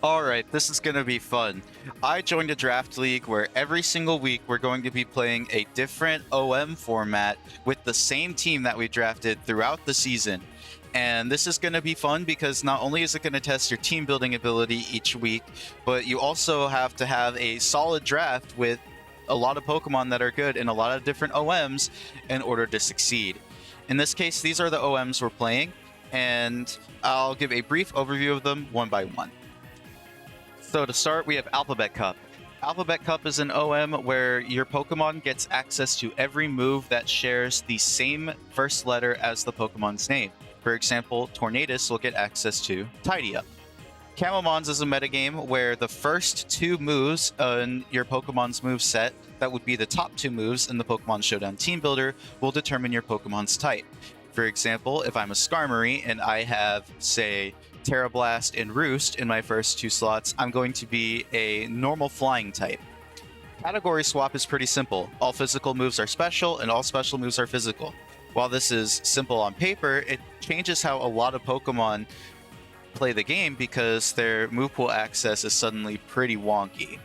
Alright, this is going to be fun. I joined a draft league where every single week we're going to be playing a different OM format with the same team that we drafted throughout the season. And this is going to be fun because not only is it going to test your team building ability each week, but you also have to have a solid draft with a lot of Pokemon that are good in a lot of different OMs in order to succeed. In this case, these are the OMs we're playing, and I'll give a brief overview of them one by one. So to start, we have Alphabet Cup. Alphabet Cup is an OM where your Pokemon gets access to every move that shares the same first letter as the Pokemon's name. For example, Tornadus will get access to Tidy Up. Camomons is a metagame where the first two moves in your Pokemon's moveset, that would be the top two moves in the Pokemon Showdown Team Builder, will determine your Pokemon's type. For example, if I'm a Skarmory and I have, say, Terra Blast and Roost in my first two slots, I'm going to be a normal flying type. Category swap is pretty simple. All physical moves are special and all special moves are physical. While this is simple on paper, it changes how a lot of Pokemon play the game because their move pool access is suddenly pretty wonky.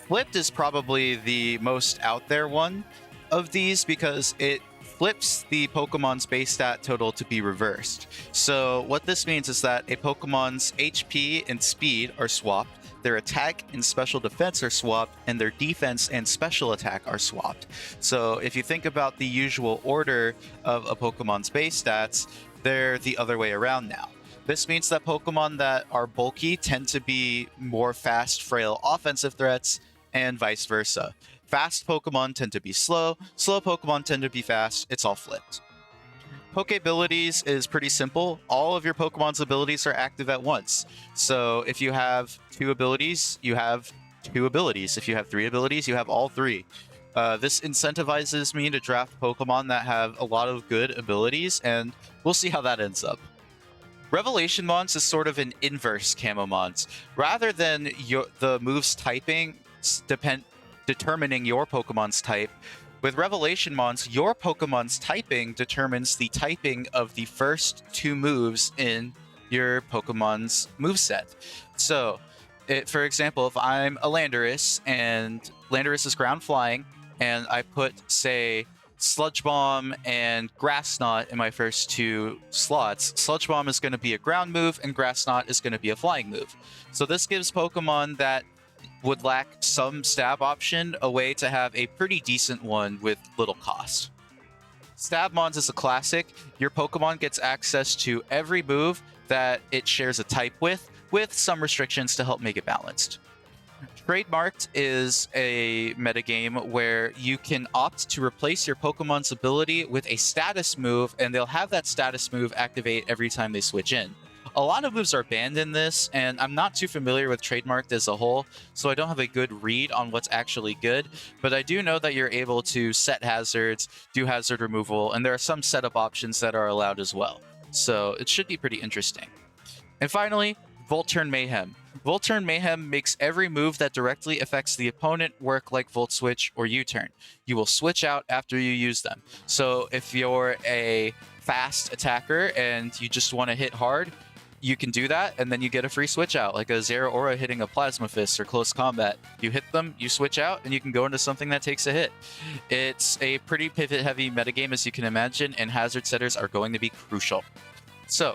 Flipped is probably the most out there one of these because it flips the Pokemon's base stat total to be reversed. So what this means is that a Pokemon's HP and speed are swapped, their attack and special defense are swapped, and their defense and special attack are swapped. So if you think about the usual order of a Pokemon's base stats, they're the other way around now. This means that Pokemon that are bulky tend to be more fast, frail offensive threats, and vice versa. Fast Pokemon tend to be slow, slow Pokemon tend to be fast, it's all flipped. Poke abilities is pretty simple. All of your Pokemon's abilities are active at once. So if you have 2 abilities, you have 2 abilities. If you have 3 abilities, you have all 3. This incentivizes me to draft Pokemon that have a lot of good abilities, and we'll see how that ends up. Revelation Mons is sort of an inverse Camomons. Rather than the move's typing determining your Pokemon's type, with Revelation Mons, your Pokemon's typing determines the typing of the first 2 moves in your Pokemon's moveset. So, for example, if I'm a Landorus, and Landorus is ground flying, and I put, say, Sludge Bomb and Grass Knot in my first 2 slots, Sludge Bomb is going to be a ground move, and Grass Knot is going to be a flying move. So this gives Pokemon that would lack some stab option a way to have a pretty decent one with little cost. Stabmons is a classic. Your Pokemon gets access to every move that it shares a type with some restrictions to help make it balanced. Trademarked is a metagame where you can opt to replace your Pokemon's ability with a status move, and they'll have that status move activate every time they switch in. A lot of moves are banned in this, and I'm not too familiar with Trademarked as a whole, so I don't have a good read on what's actually good, but I do know that you're able to set hazards, do hazard removal, and there are some setup options that are allowed as well. So it should be pretty interesting. And finally, Volturn Mayhem. Volturn Mayhem makes every move that directly affects the opponent work like Volt Switch or U-Turn. You will switch out after you use them. So if you're a fast attacker and you just want to hit hard, you can do that, and then you get a free switch out, like a Zeraora hitting a Plasma Fist or Close Combat. You hit them, you switch out, and you can go into something that takes a hit. It's a pretty pivot-heavy metagame, as you can imagine, and hazard setters are going to be crucial. So,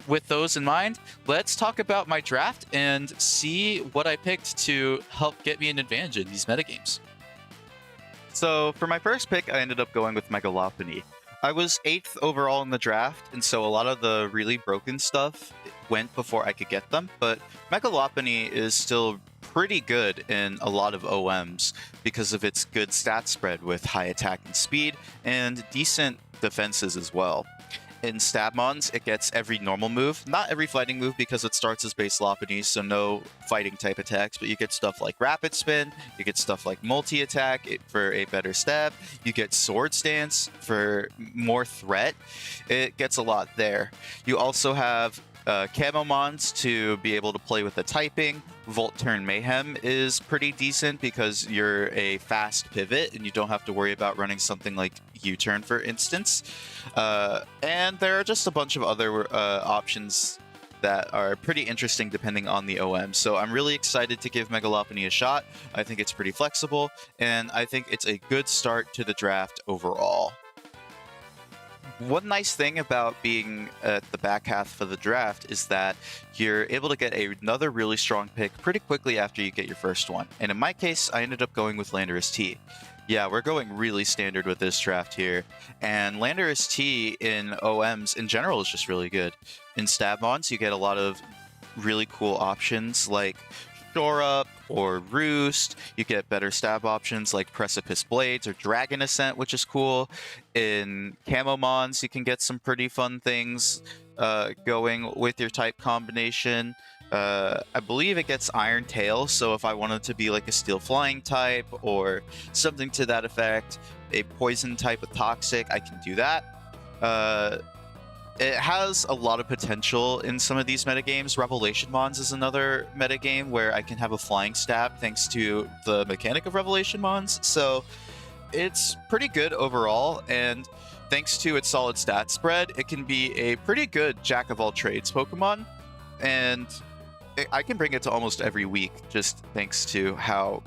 with those in mind, let's talk about my draft and see what I picked to help get me an advantage in these metagames. So, for my first pick, I ended up going with Megalopony. I was 8th overall in the draft, and so a lot of the really broken stuff went before I could get them, but Megalopony is still pretty good in a lot of OMs because of its good stat spread with high attack and speed, and decent defenses as well. In Stabmons, it gets every normal move, not every fighting move because it starts as base Lopunny, so no fighting type attacks, but you get stuff like Rapid Spin, you get stuff like Multi-Attack for a better stab, you get Sword Stance for more threat. It gets a lot there. You also have Camomons to be able to play with the typing. Volturn Mayhem is pretty decent because you're a fast pivot and you don't have to worry about running something like U-Turn, for instance. And there are just a bunch of other options that are pretty interesting depending on the OM. So I'm really excited to give Megalopony a shot. I think it's pretty flexible, and I think it's a good start to the draft overall. One nice thing about being at the back half of the draft is that you're able to get another really strong pick pretty quickly after you get your first one. And in my case, I ended up going with Landorus T. Yeah, we're going really standard with this draft here. And Landorus T in OMs in general is just really good. In Stabmons, you get a lot of really cool options like Shore Up or Roost. You get better stab options like Precipice Blades or Dragon Ascent, which is cool. In Camomons, you can get some pretty fun things going with your type combination. I believe it gets Iron Tail, so if I wanted to be like a Steel Flying type or something to that effect, a Poison type with Toxic, I can do that. It has a lot of potential in some of these metagames. Revelation Mons is another metagame where I can have a flying stab thanks to the mechanic of Revelation Mons. So it's pretty good overall, and thanks to its solid stat spread, it can be a pretty good jack-of-all-trades Pokemon. And I can bring it to almost every week just thanks to how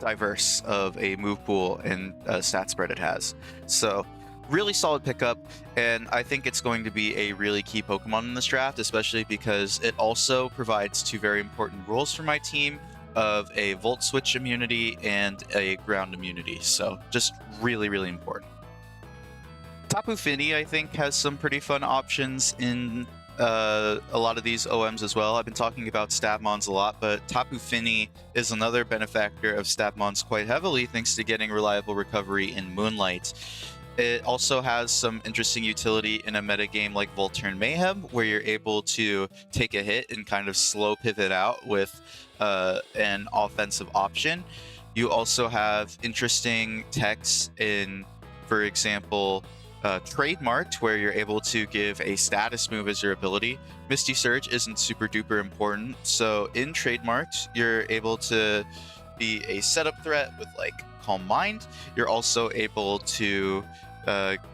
diverse of a move pool and stat spread it has. So really solid pickup, and I think it's going to be a really key Pokemon in this draft, especially because it also provides two very important rules for my team of a Volt Switch immunity and a ground immunity. So just really, really important. Tapu Fini, I think, has some pretty fun options in a lot of these OMs as well. I've been talking about Stabmons a lot, but Tapu Fini is another benefactor of Stabmons quite heavily thanks to getting reliable recovery in Moonlight. It also has some interesting utility in a metagame like Volturn Mayhem, where you're able to take a hit and kind of slow pivot out with an offensive option. You also have interesting techs in, for example, Trademarked, where you're able to give a status move as your ability. Misty Surge isn't super duper important, so in Trademarked, you're able to be a setup threat with like Calm Mind. You're also able to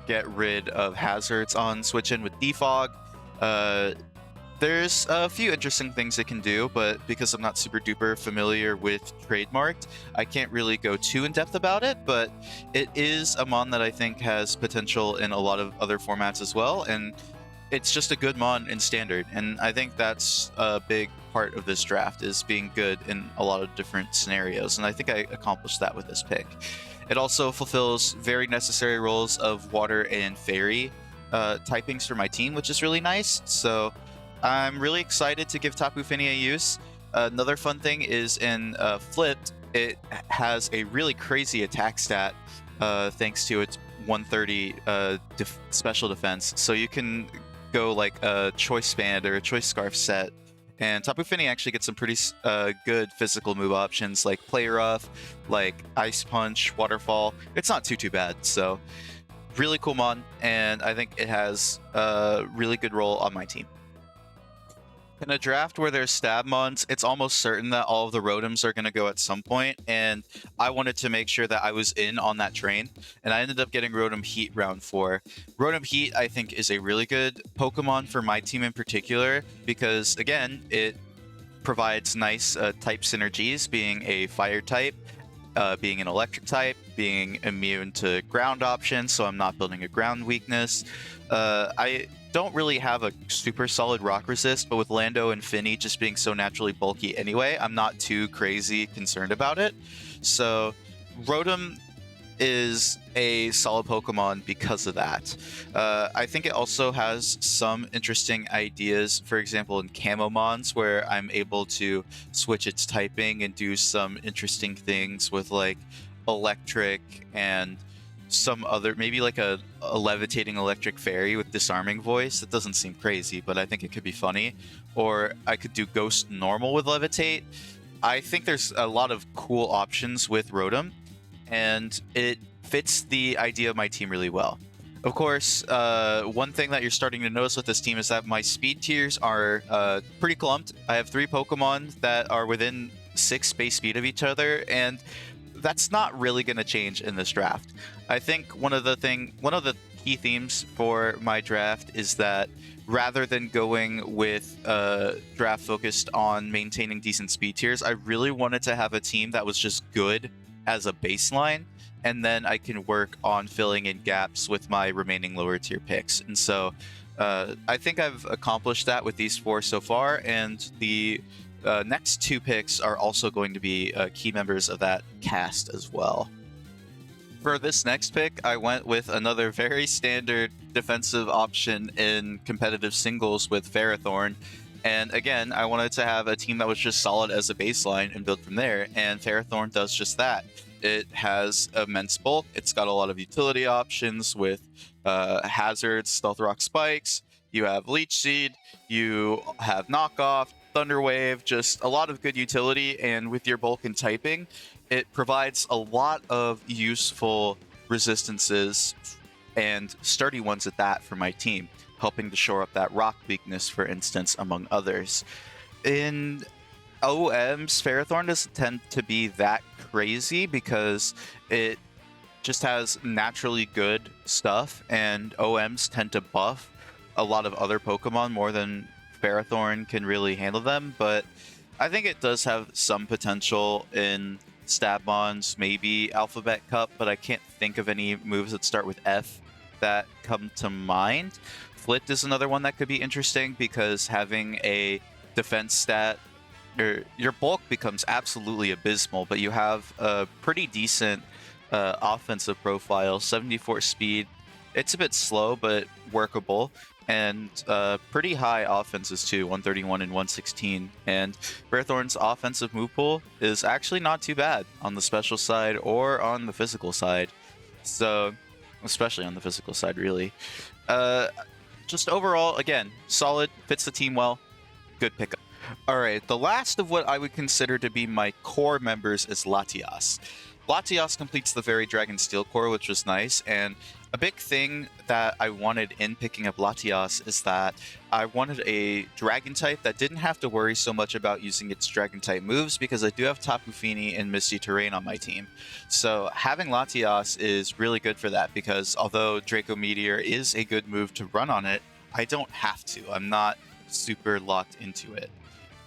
get rid of hazards on Switch In with Defog. There's a few interesting things it can do, but because I'm not super duper familiar with Trademarked, I can't really go too in depth about it, but it is a mon that I think has potential in a lot of other formats as well, and it's just a good mon in Standard, and I think that's a big part of this draft, is being good in a lot of different scenarios, and I think I accomplished that with this pick. It also fulfills very necessary roles of Water and Fairy typings for my team, which is really nice, so I'm really excited to give Tapu Fini a use. Another fun thing is in Flipped, it has a really crazy attack stat thanks to its 130 special defense, so you can go like a Choice Band or a Choice Scarf set, and Tapu Fini actually gets some pretty good physical move options like Play Rough, like Ice Punch, Waterfall. It's not too bad, so really cool mon, and I think it has a really good role on my team. In a draft where there's Stabmons, it's almost certain that all of the Rotoms are going to go at some point, and I wanted to make sure that I was in on that train, and I ended up getting Rotom Heat round 4. Rotom Heat, I think, is a really good Pokemon for my team in particular, because, again, it provides nice type synergies, being a Fire type, being an Electric type, being immune to ground options, so I'm not building a ground weakness. I don't really have a super solid rock resist, but with Lando and Finny just being so naturally bulky anyway, I'm not too crazy concerned about it. So Rotom is a solid Pokemon because of that. I think it also has some interesting ideas, for example, in Camomons, where I'm able to switch its typing and do some interesting things with like Electric and some other, maybe like a levitating electric fairy with disarming voice. That doesn't seem crazy, but I think it could be funny. Or I could do ghost normal with levitate. I think there's a lot of cool options with Rotom, and it fits the idea of my team really well. Of course, one thing that you're starting to notice with this team is that my speed tiers are pretty clumped. I have 3 Pokemon that are within 6 base speed of each other, and that's not really going to change in this draft. I think one of the key themes for my draft is that rather than going with a draft focused on maintaining decent speed tiers, I really wanted to have a team that was just good as a baseline, and then I can work on filling in gaps with my remaining lower tier picks. And so I think I've accomplished that with these 4 so far, and the next 2 picks are also going to be key members of that cast as well. For this next pick, I went with another very standard defensive option in competitive singles with Ferrothorn. And again, I wanted to have a team that was just solid as a baseline and build from there, and Ferrothorn does just that. It has immense bulk, it's got a lot of utility options with hazards, stealth rock spikes, you have leech seed, you have knockoff, thunderwave, just a lot of good utility, and with your bulk and typing, it provides a lot of useful resistances and sturdy ones at that for my team, helping to shore up that rock weakness, for instance, among others. In OMs, Ferrothorn doesn't tend to be that crazy because it just has naturally good stuff, and OMs tend to buff a lot of other Pokemon more than Ferrothorn can really handle them, but I think it does have some potential in Stabmons, maybe Alphabet Cup, but I can't think of any moves that start with F that come to mind. Flit is another one that could be interesting because having a defense stat, your bulk becomes absolutely abysmal, but you have a pretty decent offensive profile, 74 speed. It's a bit slow, but workable, and pretty high offenses too, 131 and 116. And Ferrothorn's offensive move pool is actually not too bad on the special side or on the physical side. So, especially on the physical side, really. Just overall, again, solid, fits the team well, good pickup. Alright, the last of what I would consider to be my core members is Latias. Latias completes the Very Dragon Steel core, which was nice, and a big thing that I wanted in picking up Latias is that I wanted a Dragon type that didn't have to worry so much about using its Dragon type moves, because I do have Tapu Fini and Misty Terrain on my team. So having Latias is really good for that, because although Draco Meteor is a good move to run on it, I don't have to. I'm not super locked into it.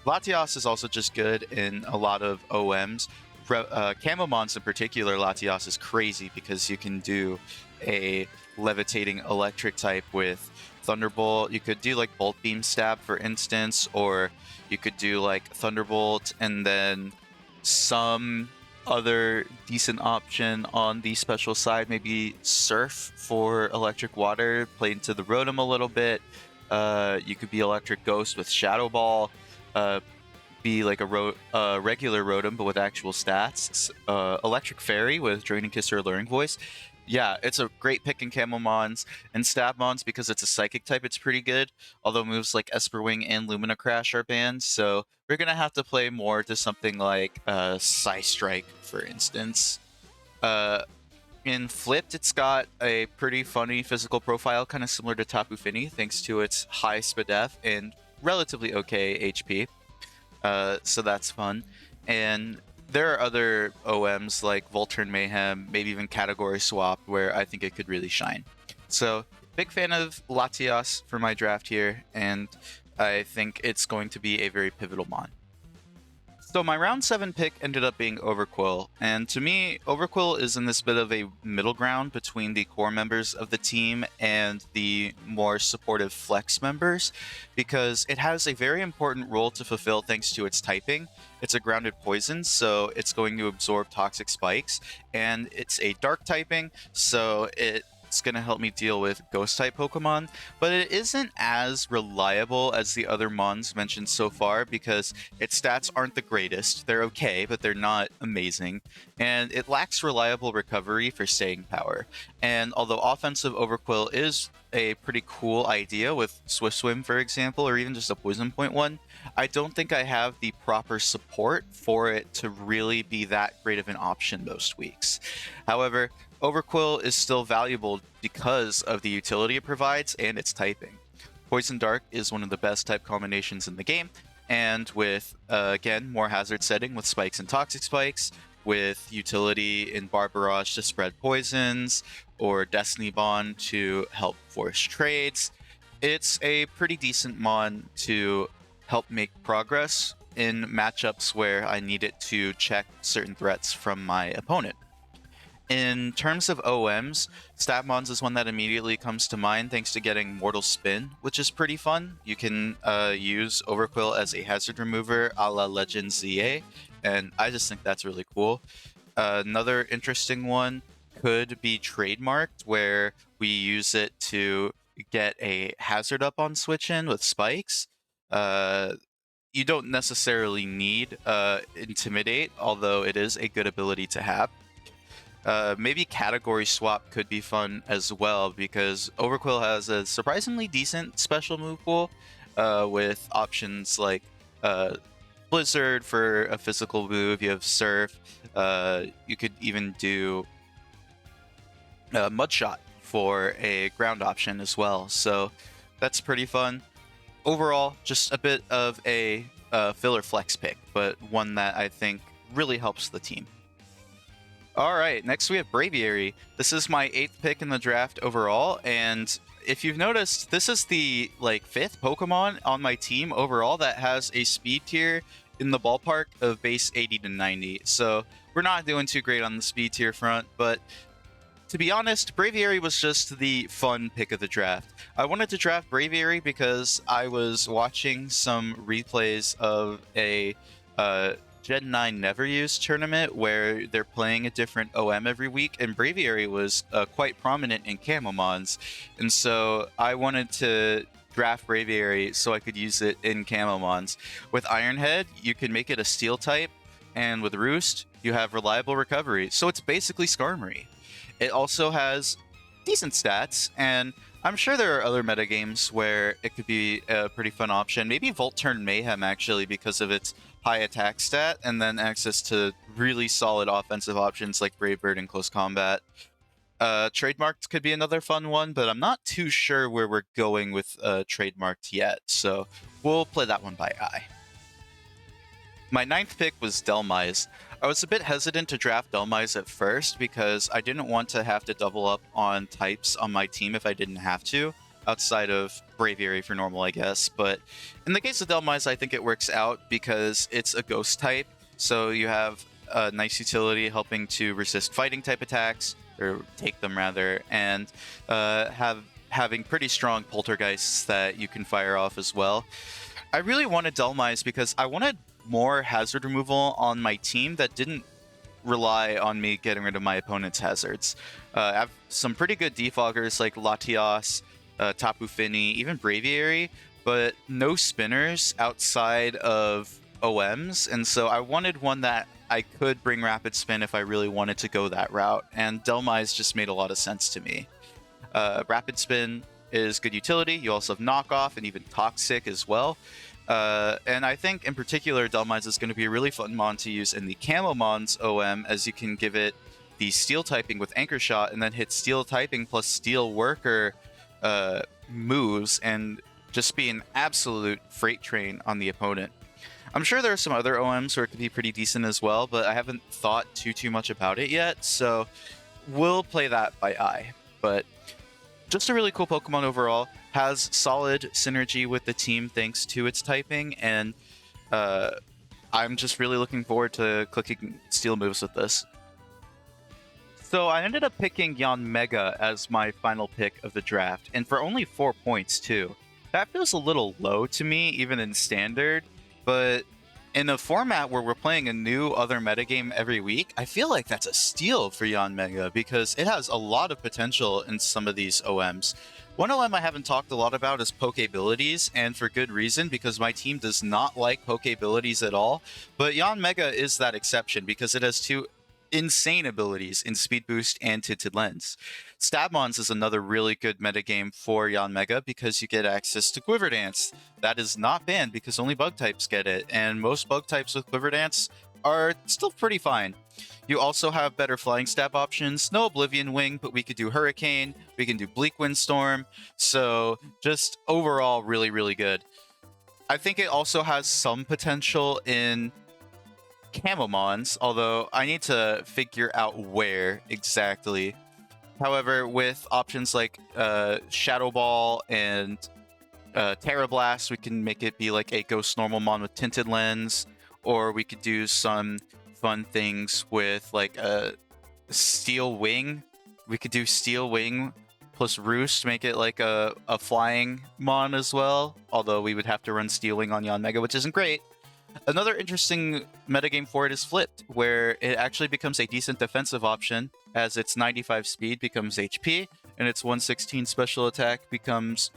Latias is also just good in a lot of OMs. Camomons in particular, Latias is crazy because you can do a levitating electric type with Thunderbolt. You could do like Bolt Beam Stab, for instance, or you could do like Thunderbolt and then some other decent option on the special side, maybe Surf for electric water, play into the Rotom a little bit. You could be Electric Ghost with Shadow Ball. Be like a regular Rotom, but with actual stats. Electric Fairy with Draining Kiss or Alluring Voice. Yeah, it's a great pick in Camomons and Stabmons because it's a Psychic type. It's pretty good, although moves like Esper Wing and Lumina Crash are banned, so we're gonna have to play more to something like Psy Strike, for instance. In Flipped, it's got a pretty funny physical profile, kind of similar to Tapu Fini, thanks to its high SPDF and relatively okay HP. So that's fun. And there are other OMs like Volturn Mayhem, maybe even Category Swap, where I think it could really shine. So, big fan of Latias for my draft here, and I think it's going to be a very pivotal mon. So my round 7 pick ended up being Overquill, and to me, Overquill is in this bit of a middle ground between the core members of the team and the more supportive flex members, because it has a very important role to fulfill thanks to its typing. It's a grounded poison, so it's going to absorb toxic spikes, and it's a dark typing, so it's going to help me deal with ghost-type Pokemon, but it isn't as reliable as the other mons mentioned so far because its stats aren't the greatest. They're okay, but they're not amazing, and it lacks reliable recovery for staying power. And although offensive Overquill is a pretty cool idea with Swift Swim, for example, or even just a Poison Point one, I don't think I have the proper support for it to really be that great of an option most weeks. However, Overquill is still valuable because of the utility it provides and its typing. Poison Dark is one of the best type combinations in the game, and with, again, more hazard setting with spikes and toxic spikes, with utility in Barbarage to spread poisons, or Destiny Bond to help force trades. It's a pretty decent mon to help make progress in matchups where I need it to check certain threats from my opponent. In terms of OMs, Stabmons is one that immediately comes to mind thanks to getting Mortal Spin, which is pretty fun. You can use Overquill as a hazard remover a la Legend ZA, and I just think that's really cool. Another interesting one could be Trademarked, where we use it to get a hazard up on switch in with spikes. You don't necessarily need Intimidate, although it is a good ability to have. Maybe Category Swap could be fun as well, because Overquill has a surprisingly decent special move pool with options like Blizzard for a physical move. You have Surf. You could even do Mudshot for a ground option as well. So that's pretty fun. Overall, just a bit of a filler flex pick, but one that I think really helps the team. All right, next we have Braviary. This is my 8th pick in the draft overall, and if you've noticed, this is the 5th Pokemon on my team overall that has a speed tier in the ballpark of base 80 to 90. So we're not doing too great on the speed tier front, but to be honest, Braviary was just the fun pick of the draft. I wanted to draft Braviary because I was watching some replays of a Gen 9 Never Use tournament where they're playing a different OM every week, and Braviary was quite prominent in Camomons, and so I wanted to draft Braviary so I could use it in Camomons. With Ironhead, you can make it a Steel type, and with Roost, you have reliable recovery, so it's basically Skarmory. It also has decent stats, and I'm sure there are other metagames where it could be a pretty fun option. Maybe Volturn Mayhem, actually, because of its high attack stat, and then access to really solid offensive options like Brave Bird in close combat. Trademarked could be another fun one, but I'm not too sure where we're going with Trademarked yet, so we'll play that one by eye. My 9th pick was Dhelmise. I was a bit hesitant to draft Dhelmise at first because I didn't want to have to double up on types on my team if I didn't have to, outside of Braviary for normal, I guess. But in the case of Dhelmise, I think it works out because it's a ghost type, so you have a nice utility helping to resist fighting type attacks, or take them rather, and having pretty strong poltergeists that you can fire off as well. I really wanted Dhelmise because I wanted more hazard removal on my team that didn't rely on me getting rid of my opponent's hazards. I have some pretty good defoggers like Latios, Tapu Fini, even Braviary, but no spinners outside of OMs, and so I wanted one that I could bring Rapid Spin if I really wanted to go that route, and Dhelmise just made a lot of sense to me. Rapid Spin is good utility. You also have Knockoff and even Toxic as well. And I think in particular Dhelmise is going to be a really fun mon to use in the Camomons OM, as you can give it the Steel typing with Anchor Shot and then hit Steel typing plus Steel Worker moves and just be an absolute freight train on the opponent. I'm sure there are some other OMs where it could be pretty decent as well, but I haven't thought too much about it yet, so we'll play that by eye. But just a really cool Pokemon overall. Has solid synergy with the team thanks to its typing, and I'm just really looking forward to clicking Steel moves with this. So I ended up picking Yanmega as my final pick of the draft, and for only 4 points too. That feels a little low to me, even in Standard, but in a format where we're playing a new Other Metagame every week, I feel like that's a steal for Yanmega because it has a lot of potential in some of these OMs. One OM I haven't talked a lot about is Pokeabilities, and for good reason, because my team does not like Pokeabilities at all, but Yanmega is that exception because it has 2 insane abilities in Speed Boost and Tinted Lens. Stabmons is another really good metagame for Yanmega because you get access to Quiver Dance. That is not banned because only bug types get it, and most bug types with Quiver Dance are still pretty fine. You also have better flying stab options. No Oblivion Wing, but we could do Hurricane, we can do Bleak Windstorm, so just overall really good. I think it also has some potential in Camomons, although I need to figure out where exactly. However, with options like Shadow Ball and Terra Blast, we can make it be like a Ghost Normal Mon with Tinted Lens, or we could do some fun things with like a Steel Wing. We could do Steel Wing plus Roost, make it like a flying Mon as well, although we would have to run Steel Wing on Yanmega, which isn't great. Another interesting metagame for it is Flipped, where it actually becomes a decent defensive option, as its 95 speed becomes HP, and its 116 special attack becomes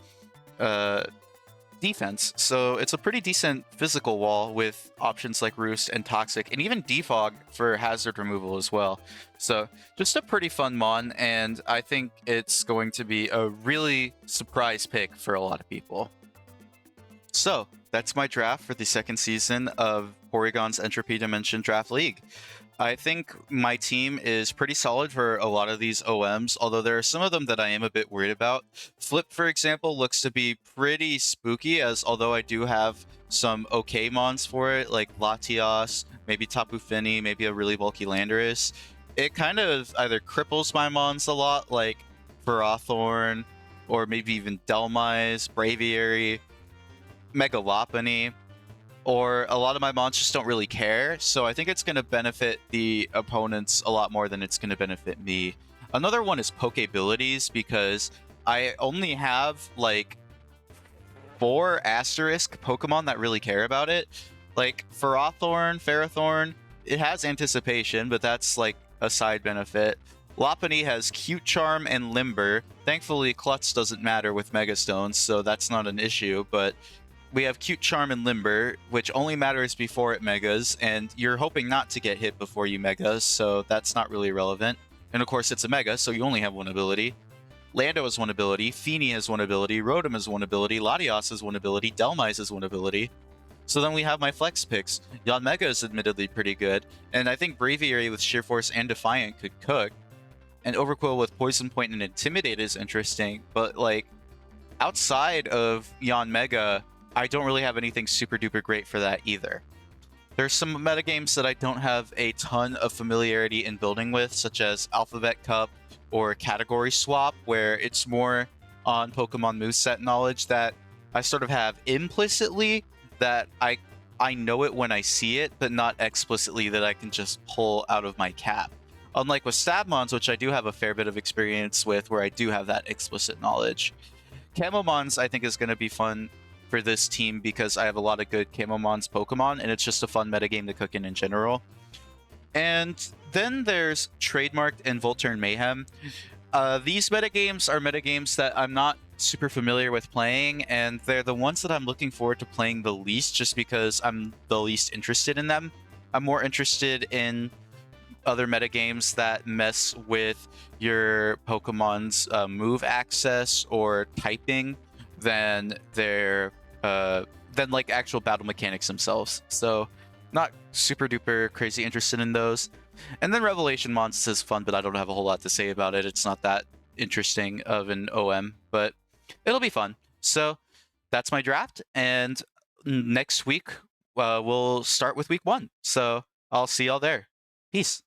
defense. So it's a pretty decent physical wall with options like Roost and Toxic, and even Defog for hazard removal as well. So just a pretty fun Mon, and I think it's going to be a really surprise pick for a lot of people. So that's my draft for the second season of Porygon's Entropy Dimension Draft League. I think my team is pretty solid for a lot of these OMs, although there are some of them that I am a bit worried about. Flip, for example, looks to be pretty spooky, as although I do have some okay mons for it, like Latias, maybe Tapu Fini, maybe a really bulky Landorus, it kind of either cripples my mons a lot, like Ferrothorn, or maybe even Delmise, Braviary, Megalopony, or a lot of my mons just don't really care, so I think it's going to benefit the opponents a lot more than it's going to benefit me. Another one is Pokeabilities, because I only have like 4 asterisk Pokemon that really care about it. Like Ferrothorn, it has Anticipation, but that's like a side benefit. Lopunny has Cute Charm and Limber. Thankfully, Klutz doesn't matter with Megastones, so that's not an issue, but we have Cute Charm and Limber, which only matters before it Megas, and you're hoping not to get hit before you Megas, so that's not really relevant. And of course, it's a Mega, so you only have one ability. Lando has one ability, Fini has one ability, Rotom has one ability, Latias has one ability, Delmise has one ability. So then we have my flex picks. Yanmega is admittedly pretty good, and I think Braviary with Sheer Force and Defiant could cook. And Overquill with Poison Point and Intimidate is interesting, but like, outside of Yanmega, I don't really have anything super duper great for that either. There's some metagames that I don't have a ton of familiarity in building with, such as Alphabet Cup or Category Swap, where it's more on Pokemon moveset knowledge that I sort of have implicitly, that I know it when I see it, but not explicitly that I can just pull out of my cap. Unlike with Stabmons, which I do have a fair bit of experience with, where I do have that explicit knowledge. Camomons, I think, is going to be fun for this team because I have a lot of good Camomons Pokemon, and it's just a fun metagame to cook in general. And then there's Trademarked and Volturn Mayhem. These metagames are metagames that I'm not super familiar with playing, and they're the ones that I'm looking forward to playing the least, just because I'm the least interested in them. I'm more interested in other metagames that mess with your Pokemon's move access or typing than their than like actual battle mechanics themselves. So not super duper crazy interested in those. And then Revelation Monsters is fun, but I don't have a whole lot to say about it. It's not that interesting of an OM, but it'll be fun. So that's my draft, and next week we'll start with week 1. So I'll see y'all there. Peace.